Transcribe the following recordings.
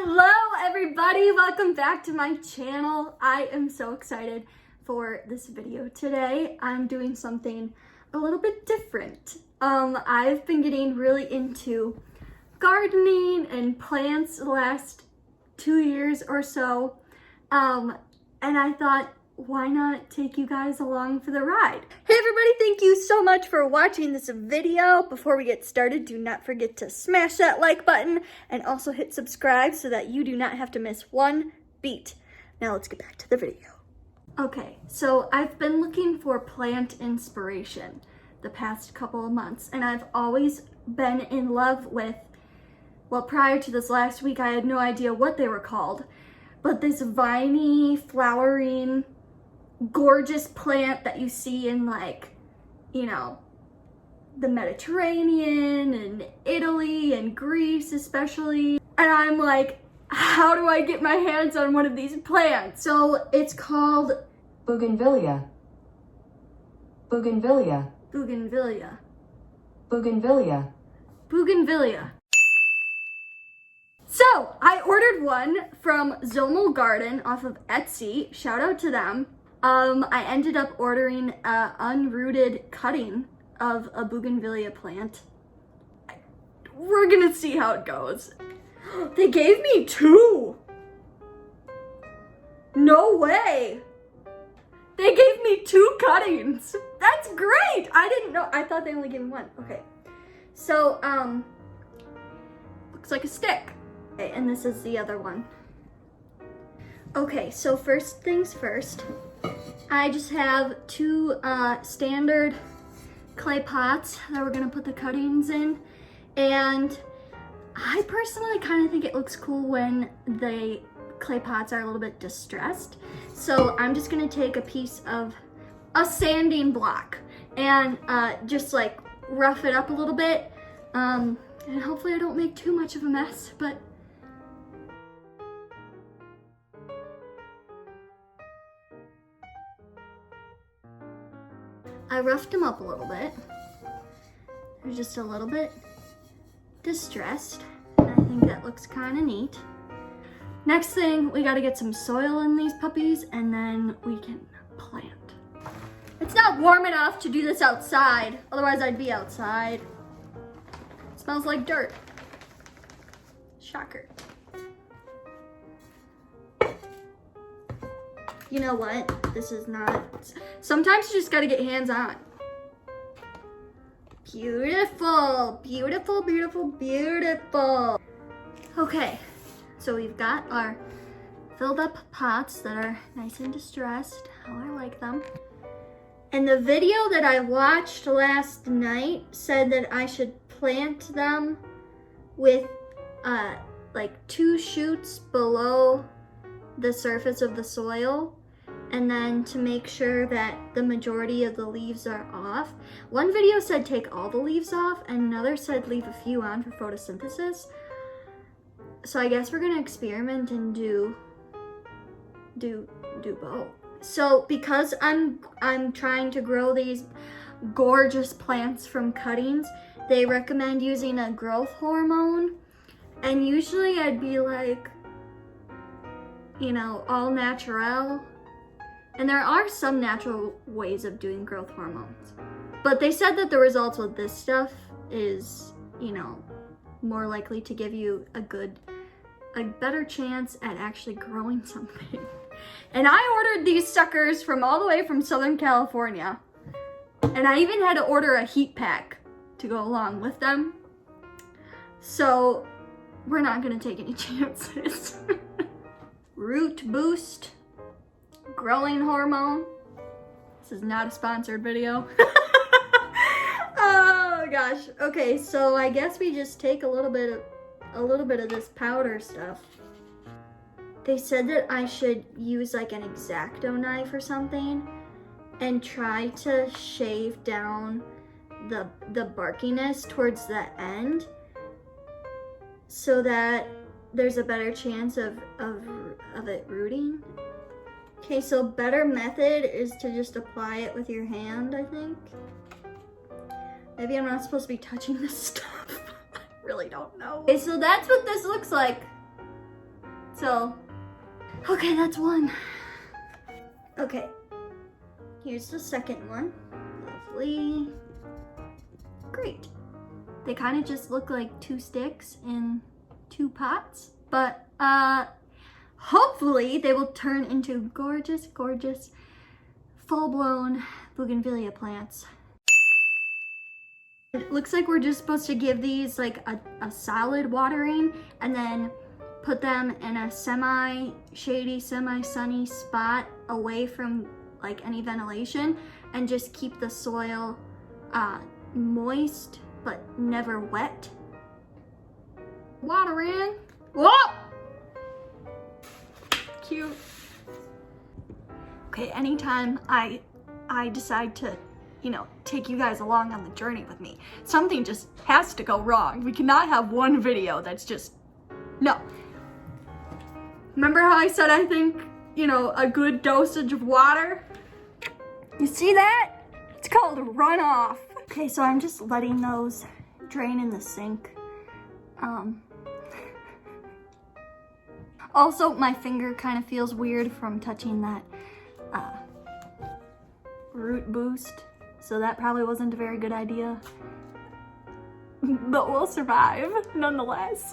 Hello everybody, welcome back to my channel. I am so excited for this video today. I'm doing something a little bit different. I've been getting really into gardening and plants the last 2 years or so. And I thought, why not take you guys along for the ride? Hey everybody, thank you so much for watching this video. Before we get started, do not forget to smash that like button and also hit subscribe so that you do not have to miss one beat. Now let's get back to the video. Okay, so I've been looking for plant inspiration the past couple of months, and I've always been in love with, well, prior to this last week, I had no idea what they were called, but this viney, flowering, gorgeous plant that you see in, like, you know, the Mediterranean and Italy and Greece especially. And I'm like, how do I get my hands on one of these plants? So it's called Bougainvillea. Bougainvillea. Bougainvillea. Bougainvillea. Bougainvillea. So I ordered one from Zomel Garden off of Etsy. Shout out to them. I ended up ordering an unrooted cutting of a Bougainvillea plant. We're gonna see how it goes. They gave me 2. No way. They gave me 2 cuttings. That's great. I didn't know. I thought they only gave me 1. Okay. So, looks like a stick. Okay, and this is the other one. Okay, so first things first. I just have 2 standard clay pots that we're gonna put the cuttings in, and I personally kind of think it looks cool when the clay pots are a little bit distressed. So I'm just gonna take a piece of a sanding block and just like rough it up a little bit, and hopefully I don't make too much of a mess, but I roughed them up a little bit. They're just a little bit distressed. I think that looks kind of neat. Next thing, we gotta get some soil in these puppies and then we can plant. It's not warm enough to do this outside, otherwise I'd be outside. It smells like dirt. Shocker. You know what? This is not... Sometimes you just gotta get hands-on. Beautiful, beautiful, beautiful, beautiful. Okay, so we've got our filled up pots that are nice and distressed, how I like them. And the video that I watched last night said that I should plant them with like 2 shoots below the surface of the soil, and then to make sure that the majority of the leaves are off. One video said take all the leaves off, and another said leave a few on for photosynthesis. So I guess we're gonna experiment and do both. So because I'm trying to grow these gorgeous plants from cuttings, they recommend using a growth hormone, and usually I'd be like, you know, all natural. And there are some natural ways of doing growth hormones. But they said that the results with this stuff is, you know, more likely to give you a better chance at actually growing something. And I ordered these suckers from all the way from Southern California. And I even had to order a heat pack to go along with them. So we're not gonna take any chances. Root boost. Growing hormone. This is not a sponsored video. Oh gosh. Okay, so I guess we just take a little bit of this powder stuff. They said that I should use like an X-Acto knife or something and try to shave down the barkiness towards the end so that there's a better chance of it rooting. Okay, so better method is to just apply it with your hand, I think. Maybe I'm not supposed to be touching this stuff. I really don't know. Okay, so that's what this looks like. So, okay, that's one. Okay, here's the second one. Lovely. Great. They kind of just look like two sticks in two pots, but hopefully they will turn into gorgeous, gorgeous, full-blown Bougainvillea plants. It looks like we're just supposed to give these like a solid watering and then put them in a semi-shady, semi-sunny spot away from like any ventilation and just keep the soil moist but never wet. Watering. Whoa! Cute. Okay, anytime I decide to, you know, take you guys along on the journey with me, something just has to go wrong. We cannot have one video that's just, no. Remember how I said I think, you know, a good dosage of water? You see that? It's called runoff. Okay, so I'm just letting those drain in the sink. Also, my finger kind of feels weird from touching that root boost, so that probably wasn't a very good idea. But we'll survive, nonetheless.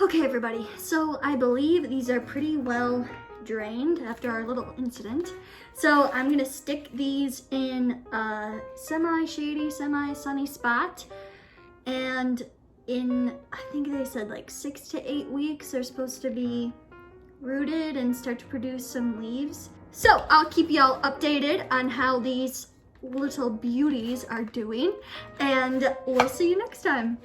Okay, everybody, so I believe these are pretty well drained after our little incident. So I'm gonna stick these in a semi-shady, semi-sunny spot, and in, I think they said like 6 to 8 weeks, they're supposed to be rooted and start to produce some leaves. So I'll keep y'all updated on how these little beauties are doing, and we'll see you next time.